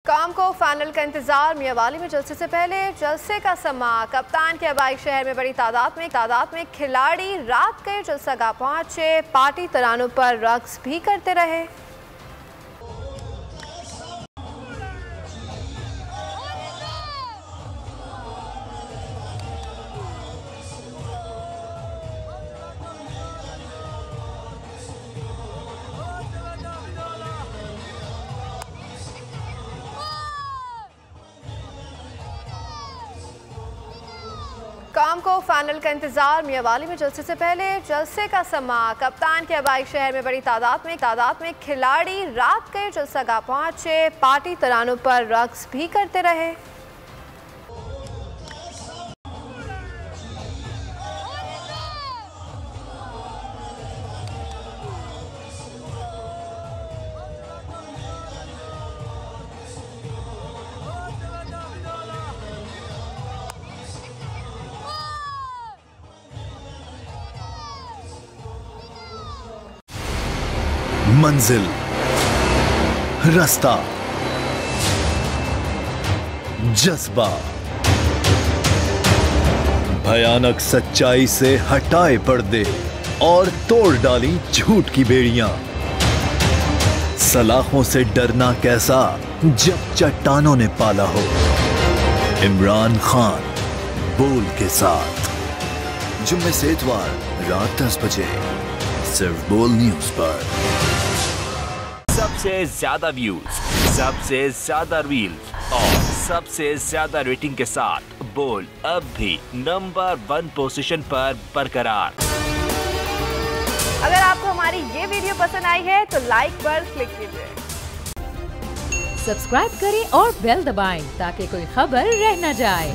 काम को फाइनल का इंतजार। मियांवाली में जलसे से पहले जलसे का समा। कप्तान के हवाई शहर में बड़ी तादाद में खिलाड़ी रात के जलसागाह पहुंचे। पार्टी तरानों पर रक्स भी करते रहे। काम को फाइनल का इंतजार। मियांवाली में जलसे से पहले जलसे का समा। कप्तान के हवाई शहर में बड़ी तादाद में खिलाड़ी रात के जलसागाह पहुंचे। पार्टी तरानों पर रक्स भी करते रहे। मंजिल, रास्ता, जज्बा, भयानक सच्चाई से हटाए पर्दे और तोड़ डाली झूठ की बेड़ियां। सलाखों से डरना कैसा जब चट्टानों ने पाला हो। इमरान खान बोल के साथ जुम्मे से इतवार रात 10 बजे सिर्फ बोल न्यूज पर। सबसे ज्यादा व्यूज, सबसे ज्यादा रील्स और सबसे ज्यादा रेटिंग के साथ बोल अब भी नंबर 1 पोजीशन पर बरकरार। अगर आपको हमारी ये वीडियो पसंद आई है तो लाइक पर क्लिक कीजिए, सब्सक्राइब करें और बेल दबाएं ताकि कोई खबर रह न जाए।